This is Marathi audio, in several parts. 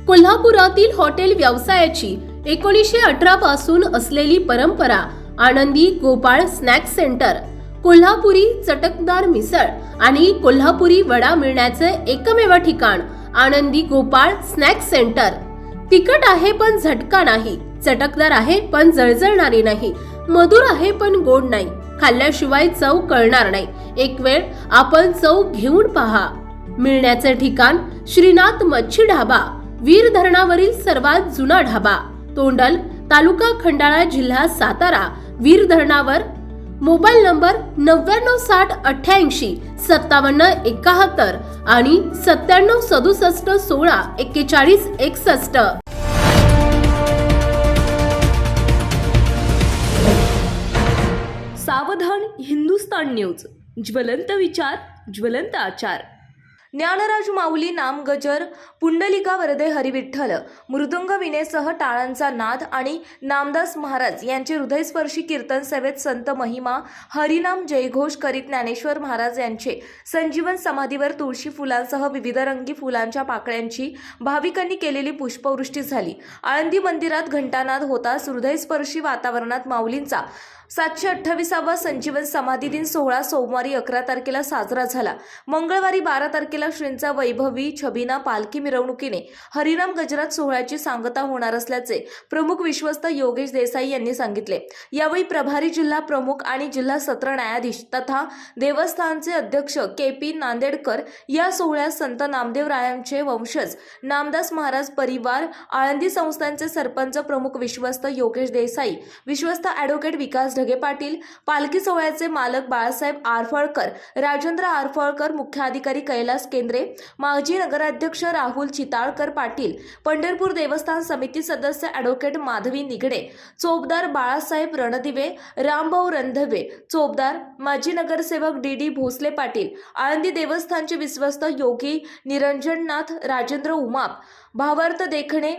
कोल्हापुरातील हॉटेल व्यवसायाची 1918 पासून असलेली परंपरा आनंदी गोपाळ स्नॅक्स सेंटर, कोल्हापुरी चटकदार मिसळ आणि कोल्हापुरी वडा मिळण्याचे एकमेव ठिकाण आनंदी गोपाळ स्नॅक्स सेंटर। तिखट आहे पण झटका नाही, चटकदार आहे पण जळजळणारी नाही, मधुर आहे पण गोड नाही, खाल्ल्याशिवाय चव कळणार नाही। एक वेळ आपण चव घेऊन पहा। मिळण्याचे ठिकाण श्रीनाथ मच्छी ढाबा, वीर धरणावरील सर्वात जुना ढाबा, तोंडल, तालुका खंडाळा, जिल्हा सातारा। वीर धरणावर। मोबाईल नंबर 9960885771 आणि 9767164161। सावधान हिंदुस्तान न्यूज, ज्वलंत विचार, ज्वलंत आचार। ज्ञानराज माऊली नाम गजर, पुंडलिका वरदे हरिविठ्ठल, मृदुंग विनेसह टाळांचा नाद आणि नामदास महाराज यांचे हृदयस्पर्शी कीर्तन सेवेत संत महिमा हरिनाम जयघोष करीत ज्ञानेश्वर महाराज यांचे संजीवन समाधीवर तुळशी फुलांसह विविध रंगी फुलांच्या पाकळ्यांची भाविकांनी केलेली पुष्पवृष्टी झाली। आळंदी मंदिरात घंटानाद होताच हृदयस्पर्शी वातावरणात माऊलींचा 728वा संजीवन समाधी दिन सोहळा सोमवारी 11 तारखेला साजरा झाला। मंगळवारी 12 तारखेला श्रींचा वैभवी छबिना पालखी मिरवणुकीने हरिनाम गजरात सोहळ्याची सांगता होणार असल्याचे प्रमुख विश्वस्त योगेश देसाई यांनी सांगितले। यावेळी प्रभारी जिल्हा प्रमुख आणि जिल्हा सत्र न्यायाधीश तथा देवस्थानचे अध्यक्ष के.पी. नांदेडकर या सोहळ्यात संत नामदेवरायांचे वंशज नामदास महाराज परिवार, आळंदी संस्थानचे सरपंच प्रमुख विश्वस्त योगेश देसाई, विश्वस्त ॲडव्होकेट विकास ढगे पाटील, पालखी सोहळ्याचे मालक बाळासाहेब आरफळकर, राजेंद्र आरफळकर, मुख्य अधिकारी कैलास केंद्रे, माजी नगराध्यक्ष राहुल चिताळकर पाटील, पंढरपूर देवस्थान समिती सदस्य ॲडव्होकेट माधवी निगडे, चोपदार बाळासाहेब रणदिवे, रामभाऊ रणदिवे, चोपदार, माजी नगरसेवक डी भोसले पाटील, आळंदी देवस्थानचे विश्वस्त योगी निरंजननाथ, राजेंद्र उमाप, भावार्थ देखणे,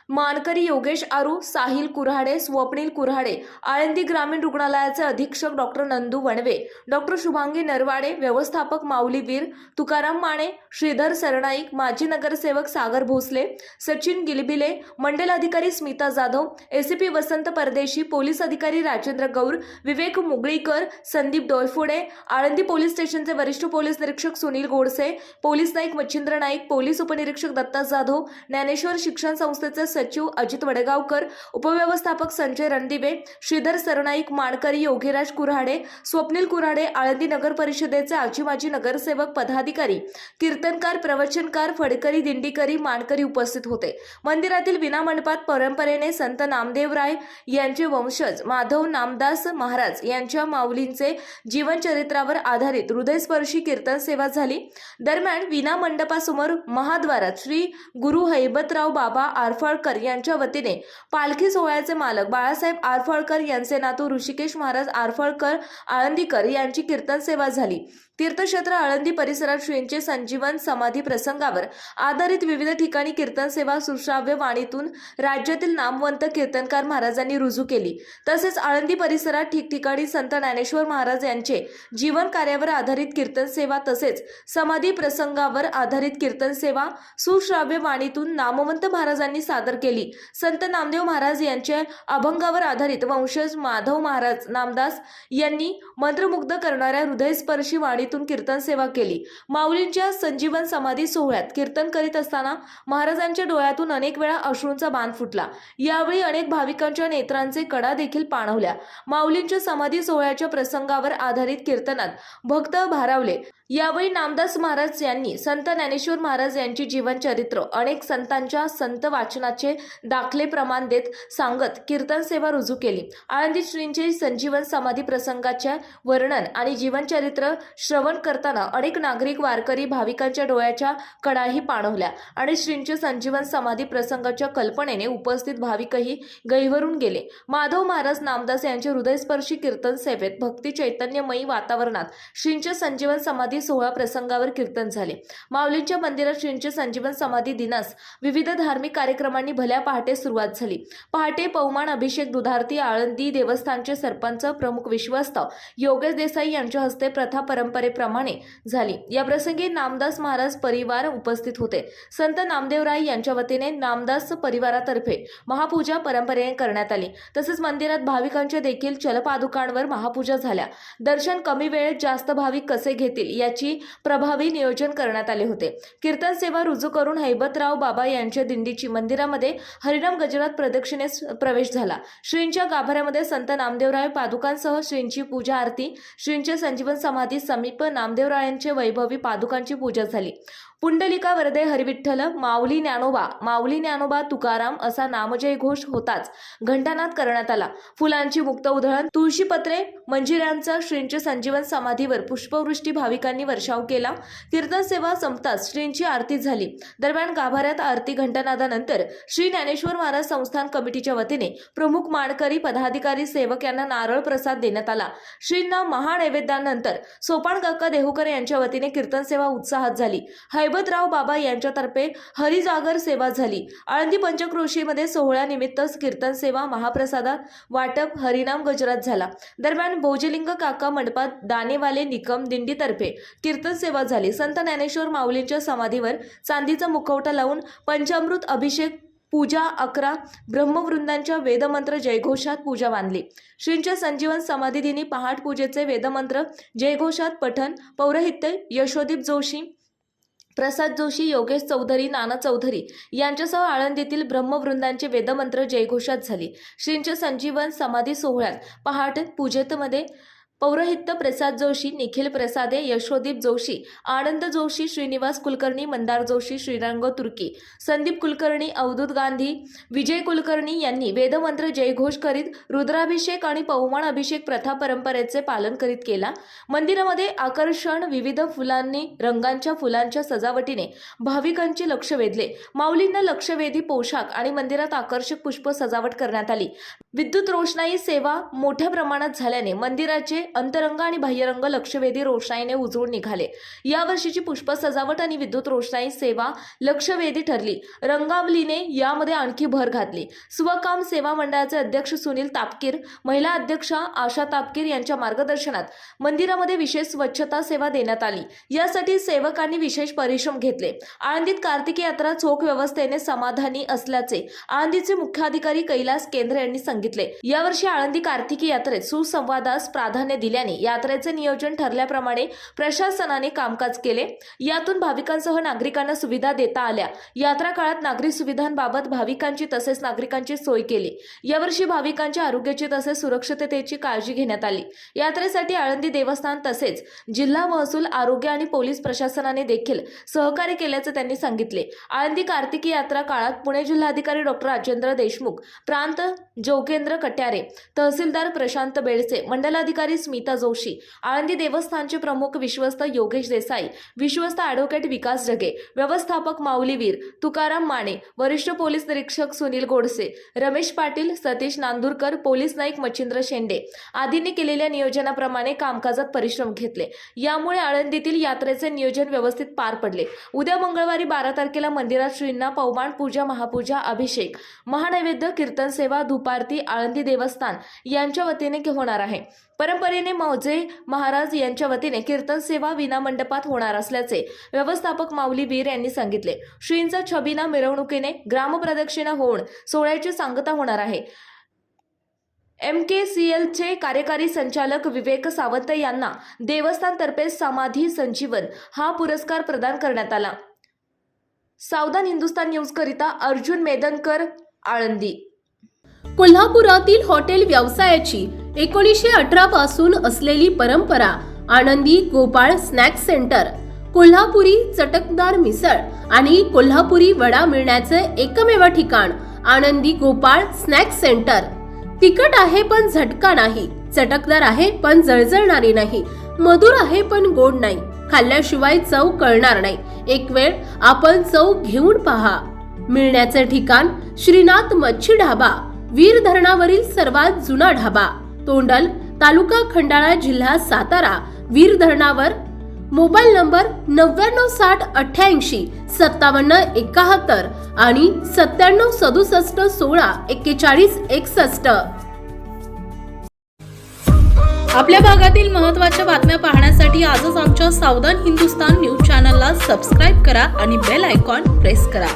मानकरी योगेश आरू, साहिल कुऱ्हाडे, स्वप्नील कुऱ्हाडे, आळंदी ग्रामीण रुग्णालयाचे अधीक्षक डॉक्टर नंदू वणवे, डॉक्टर शुभांगी नरवाडे, व्यवस्थापक माऊली वीर, तुकाराम माने, श्रीधर सरनाईक, माजी नगरसेवक सागर भोसले, सचिन गिलबिले, मंडल अधिकारी स्मिता जाधव, एसीपी वसंत परदेशी, पोलीस अधिकारी राजेंद्र गौर, विवेक मुगळीकर, संदीप डोयफोडे, आळंदी पोलीस स्टेशनचे वरिष्ठ पोलीस निरीक्षक सुनील गोडसे, पोलीस नाईक मच्छिंद्र नाईक, पोलीस उपनिरीक्षक दत्ता जाधव, ज्ञानेश्वर शिक्षण संस्थेचे सचिव अजित वडगावकर, उपव्यवस्थापक संजय रणदिवे, श्रीधर सरनाईक, मानकरी योगीराज कुऱ्हाडे, स्वप्नील कुऱ्हाडे, आळंदी नगर परिषदेचे आजी माजी नगरसेवक पदाधिकारी, कीर्तनकार, प्रवचनकार, फडकरी, दिंडीकरी, मानकरी उपस्थित होते। मंदिरातील विनामंडपात परंपरेने संत नामदेवराय यांचे वंशज माधव नामदास महाराज यांच्या माऊलींचे जीवनचरित्रावर आधारित हृदयस्पर्शी कीर्तन सेवा झाली। दरम्यान विनामंडपासमोर महाद्वारात श्री गुरु हैबतराव बाबा आरफळकर यांच्या वतीने पालखी सोहळ्याचे मालक बाळासाहेब आरफळकर यांचे नातू ऋषिकेश महाराज आरफळकर आळंदीकर यांची कीर्तन सेवा झाली। तीर्थक्षेत्र आळंदी परिसरात श्रींचे संजीवन समाधी प्रसंगावर आधारित विविध ठिकाणी कीर्तन सेवा सुश्राव्य वाणीतून राज्यातील नामवंत कीर्तनकार महाराजांनी रुजू केली। तसेच आळंदी परिसरात ठिकठिकाणी संत ज्ञानेश्वर महाराज यांचे जीवन कार्यावर आधारित कीर्तन सेवा तसेच समाधी प्रसंगावर आधारित कीर्तन सेवा सुश्राव्य वाणीतून नामवंत महाराजांनी सादर केली। संत नामदेव महाराज यांच्या अभंगावर आधारित वंशज माधव महाराज नामदास यांनी मंत्रमुग्ध करणाऱ्या हृदयस्पर्शी वाणी कीर्तन सेवा केली। माऊलींच्या संजीवन समाधी सोहळ्यात कीर्तन करीत असताना महाराजांच्या डोळ्यातून अनेक वेळा अश्रूंचा बांध फुटला। यावेळी अनेक भाविकांच्या नेत्रांचे कडा देखील पाणवल्या। माऊलींच्या समाधी सोहळ्याच्या प्रसंगावर आधारित कीर्तनात भक्त भारावले। यावेळी नामदास महाराज यांनी संत ज्ञानेश्वर महाराज यांची जीवनचरित्र, अनेक संतांच्या संत वाचनाचे दाखले प्रमाण देत सांगत कीर्तन सेवा रुजू केली। आळंदी श्रींचे संजीवन समाधी प्रसंगाचे वर्णन आणि जीवनचरित्र श्रवण करताना अनेक नागरिक, वारकरी, भाविकांच्या डोळ्याच्या कडाही पाणवल्या आणि श्रींचे संजीवन समाधी प्रसंगाच्या कल्पनेने उपस्थित भाविकही गहिवरून गेले। माधव महाराज नामदास यांच्या हृदयस्पर्शी कीर्तन सेवेत भक्ती चैतन्यमयी वातावरणात श्रींचे संजीवन समाधी समाधी सोहळा प्रसंगावर कीर्तन झाले. माऊलींच्या मंदिरात श्रींचे संजीवन समाधी दिनास विविध धार्मिक कार्यक्रमांनी भल्या पहाटे सुरुवात झाली. पहाटे पवमान अभिषेक दुधारती आळंदी देवस्थानचे सरपंच प्रमुख विश्वस्त योगेश देसाई यांच्या हस्ते प्रथा परंपरेप्रमाणे झाली. या प्रसंगी नामदास महाराज परिवार उपस्थित होते. संत नामदेवराय यांच्या वतीने नामदास परिवारातर्फे महापूजा परंपरेने करण्यात आली. तसेच मंदिरात भाविकांच्या देखील चलपादुकांवर महापूजा झाल्या. दर्शन कमी वेळेत जास्त भाविक कसे घेतील याची प्रभावी नियोजन करण्यात आले होते. कीर्तन सेवा रुजू करून हैबतराव बाबा यांच्या दिंडीची मंदिरामध्ये हरिनाम गजरात प्रदक्षिणेस प्रवेश झाला. श्रींच्या गाभाऱ्यामध्ये संत नामदेवराय पादुकांसह श्रींची पूजा आरती, श्रींचे संजीवन समाधी समीप नामदेवरायांचे वैभवी पादुकांची पूजा झाली. पुंडलिका वरदे हरिविठ्ठल माऊली ज्ञानोबा तुकाराम असा नामजय घोष होताच घंटानाद करण्यात आला. फुलांची मुक्त उधळण, तुळशीपत्रे, मंजिऱ्यांचा श्रींच्या संजीवन समाधीवर पुष्पवृष्टी भाविकांनी वर्षाव केला. कीर्तन सेवा संपताच श्रींची आरती झाली. दरम्यान गाभाऱ्यात आरती घंटानादानंतर श्री ज्ञानेश्वर महाराज संस्थान कमिटीच्या वतीने प्रमुख मानकरी पदाधिकारी सेवक यांना नारळ प्रसाद देण्यात आला. श्रींना महानैवेद्यानंतर सोपानकाका देहुकर यांच्या वतीने कीर्तन सेवा उत्साहात झाली. हैबतराव बाबा यांच्यातर्फे हरिजागर सेवा झाली. आळंदी पंचक्रोशीमध्ये सोहळ्यानिमित्त कीर्तन सेवा, महाप्रसादात वाटप, हरिनाम गजरात झाला. दरम्यान भोजलिंग काका मंडपात दानेवाले निकम दिंडीतर्फे कीर्तन सेवा झाली. संत ज्ञानेश्वर माऊलींच्या समाधीवर चांदीचा मुखवटा लावून पंचामृत अभिषेक, पूजा 11 ब्रह्मवृंदांच्या वेदमंत्र जयघोषात पूजा बांधली. श्रींच्या संजीवन समाधी दिनी पहाट पूजेचे वेदमंत्र जयघोषात पठण, पौरोहित्य यशोदीप जोशी, प्रसाद जोशी, योगेश चौधरी, नाना चौधरी यांच्यासह आळंदीतील ब्रह्मवृंदांचे वेदमंत्र जयघोषात झाली. श्रींच्या संजीवन समाधी सोहळ्यात पहाट पूजेतमध्ये पौरोहित्य प्रसाद जोशी, निखिल प्रसादे, यशोदीप जोशी, आनंद जोशी, श्रीनिवास कुलकर्णी, मंदार जोशी, श्रीरंग तुर्की, संदीप कुलकर्णी, अवधूत गांधी, विजय कुलकर्णी यांनी वेदमंत्र जयघोष करीत रुद्राभिषेक आणि पवमान अभिषेक प्रथा परंपरेचे पालन करीत केला. मंदिरामध्ये आकर्षण विविध फुलांनी रंगांच्या फुलांच्या सजावटीने भाविकांचे लक्ष वेधले. माऊलींना लक्षवेधी पोशाख आणि मंदिरात आकर्षक पुष्प सजावट करण्यात आली. विद्युत रोषणाई सेवा मोठ्या प्रमाणात झाल्याने मंदिराचे अंतरंग आणि बाह्यरंग लक्षवेधी रोषणाईने उजळून निघाले. यावर्षीची पुष्प सजावट आणि विद्युत रोषणाई सेवा लक्षवेधी ठरली. रंगावलीने यामध्ये आणखी भर घातली. स्वकाम सेवा मंडळाचे अध्यक्ष सुनील तापकीर, महिला अध्यक्षा आशा तापकीर यांच्या मार्गदर्शनात मंदिरामध्ये विशेष स्वच्छता सेवा देण्यात आली. यासाठी सेवकांनी विशेष परिश्रम घेतले. आळंदीत कार्तिकी यात्रा चोख व्यवस्थेने समाधानी असल्याचे आळंदीचे मुख्याधिकारी कैलास केंद्रे यांनी सांगितले. यावर्षी आळंदी कार्तिकी यात्रेत सुसंवादास प्राधान्य दिल्याने यात्रेचे नियोजन ठरल्याप्रमाणे प्रशासनाने कामकाज केले. यातून भाविकांसह नागरिकांना सुविधा देता आल्या. यात्रा काळात नागरी सुविधांबाबत भाविकांची तसेच नागरिकांची सोय केली. यावर्षी भाविकांच्या आरोग्याची तसेच सुरक्षिततेची काळजी घेण्यात आली. यात्रेसाठी आळंदी देवस्थान तसेच जिल्हा महसूल, आरोग्य आणि पोलीस प्रशासनाने देखील सहकार्य केल्याचे त्यांनी सांगितले. आळंदी कार्तिकी यात्रा काळात पुणे जिल्हाधिकारी डॉ. राजेंद्र देशमुख, प्रांत जोगेंद्र कट्यारे, तहसीलदार प्रशांत बेळसे, मंडलाधिकारी स्मिता जोशी, आळंदी देवस्थानचे प्रमुख विश्वस्त योगेश देसाई, विश्वस्त ॲडव्होकेट विकास ढगे, व्यवस्थापक माऊलीवीर तुकाराम माने, वरिष्ठ पोलीस निरीक्षक सुनील गोडसे, रमेश पाटील, सतीश नांदुरकर, पोलीस नाईक मच्छिंद्र शेंडे आदींनी केलेल्या नियोजनाप्रमाणे कामकाजात परिश्रम घेतले. यामुळे आळंदीतील यात्रेचे नियोजन व्यवस्थित पार पडले. उद्या मंगळवारी 12 तारखेला मंदिरात श्रींना पवमान पूजा, महापूजा, अभिषेक, महानैवेद्य, कीर्तन सेवा, धूपारती आळंदी देवस्थान यांच्या वतीने होणार आहे. परंपरेने मौजे महाराज यांच्या वतीने कीर्तन सेवा विनामंडपात होणार असल्याचे व्यवस्थापक माऊली वीर यांनी सांगितले. श्रींचा छबिना मिरवणुकीने ग्रामप्रदक्षिणा होऊन सोहळ्याची सांगता होणार आहे. MKCLचे कार्यकारी संचालक विवेक सावंत यांना देवस्थानतर्फे समाधी संजीवन हा पुरस्कार प्रदान करण्यात आला. सावधान हिंदुस्तान न्यूज करिता अर्जुन मेदनकर, आळंदी. कोल्हापुरातील हॉटेल व्यवसायाची 1918 पासून असलेली परंपरा आनंदी गोपाळ स्नॅक सेंटर, कोल्हापुरी चटकदार मिसळ आणि कोल्हापुरी वडा मिळण्याचे एकमेव ठिकाण आनंदी गोपाळ स्नॅक सेंटर. तिखट आहे पण झटका नाही, चटकदार आहे पण जळजळणारी नाही, मधुर आहे पण गोड नाही, खाल्ल्याशिवाय चव कळणार नाही. एक वेळ आपण चव घेऊन पहा. मिळण्याचे ठिकाण श्रीनाथ मच्छी ढाबा, वीर धरणावरील सर्वात जुना ढाबा, तोंडल, तालुका खंडाळा, जिल्हा सातारा. वीर धरणावर मोबाईल नंबर 9960885771 आणि 9767164161. आपल्या भागातील महत्त्वाच्या बातम्या पाहण्यासाठी आजच आमच्या सावधान हिंदुस्तान न्यूज चॅनलला सबस्क्राईब करा आणि बेल आयकॉन प्रेस करा.